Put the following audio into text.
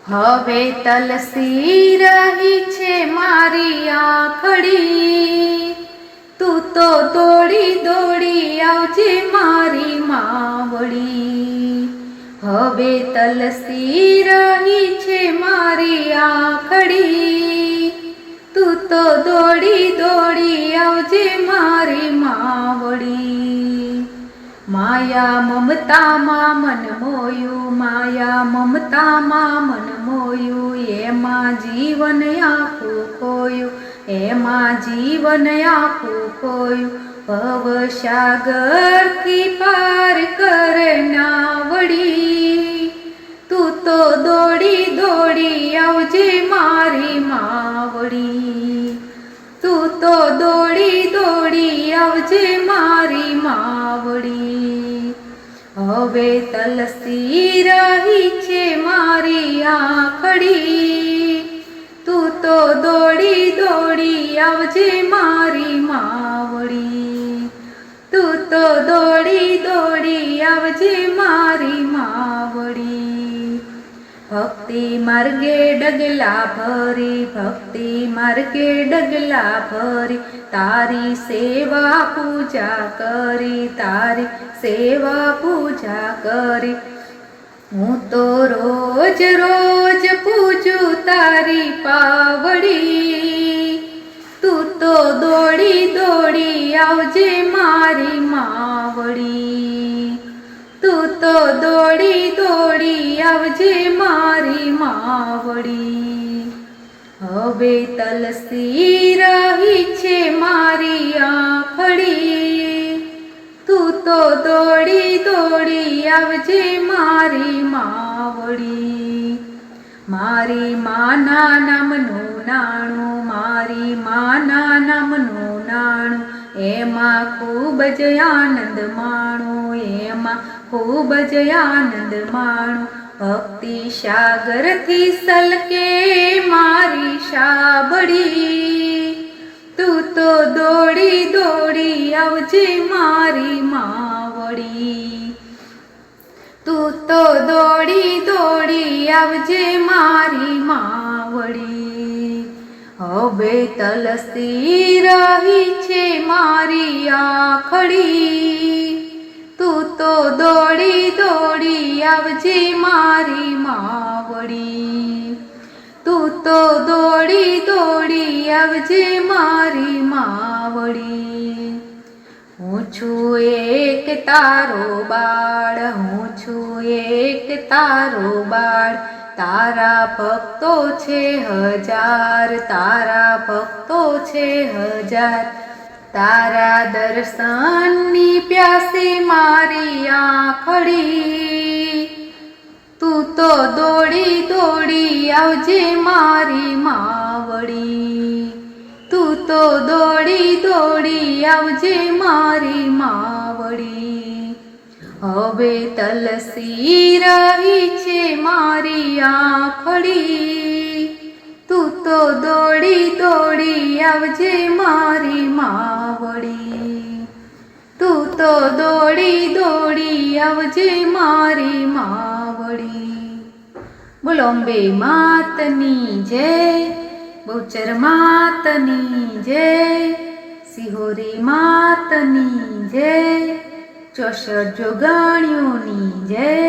હવે તલસી રહી છે મારી આંખડી, તું તો દોડી દોડી આવજે મારી માવડી. હવે તલસી રહી છે મારી આંખડી, તું તો દોડી દોડી આવજે મારી માવડી. માયા મમતામાં મન મોયું, માયા મમતામાં મન મોયું, એમાં જીવન આખું ખોયું, એમાં જીવન આખું ખોયું. ભવસાગરથી પાર કરના વળી, તું તો દોડી દોડી આવજે મારી માવડી, તું તો દોડી દોડી આવજે મારી માવડી. હવે તલસી રહી છે મારી આંખડી, તું તો દોડી દોડી આવજે મારી માવડી, તું તો દોડી દોડી આવજે મારી માવડી. ભક્તિ માર્ગે ડગલા ભરી, ભક્તિ માર્ગે ડગલા ભરી, તારી સેવા પૂજા કરી, તારી સેવા પૂજા કરી. હું તો રોજ રોજ પૂજું તારી પાવડી, તું તો દોડી દોડી આવજે મારી માવડી, તું તો દોડી દોડી આવજે મારી માવડી. હવે તલસી રહી છે મારી આંખડી, તું તો દોડી દોડી આવજે મારી માવડી. મારી માના નામનું નાણું, મારી માના નામનું નાણું, એમાં ખૂબ જ આનંદ માણું, એમાં ખૂબ જ આનંદ માણું. ભક્તિ સાગરથી સલકે મારી શાબડી, તું તો દોડી દોડી આવજે મારી માવડી, તું તો દોડી દોડી આવજે મારી માવડી. હવે તલસી રહી છે મારી આંખડી, તું તો દોડી દોડી આવજે મારી માવડી, તું તો દોડી દોડી આવજે મારી માવડી. હું છું એક તારો બાળ, હું છું એક તારો બાળ, તારા ભક્તો છે હજાર, તારા ભક્તો છે હજાર. તારા દર્શનની પ્યાસી મારી આંખડી, તું તો દોડી દોડી આવજે મારી માવડી, તું તો દોડી દોડી આવજે મારી માવડી. હવે તલસી રહી છે મારી આંખડી, તું તો દોડી દોડી આવજે મારી માવડી, તું તો દોડી દોડી આવજે મારી માવડી. બોલો અંબે માતની જય, બહુચર માતની જય, સિહોરી માતની જય, 64 જોગણીઓની જય.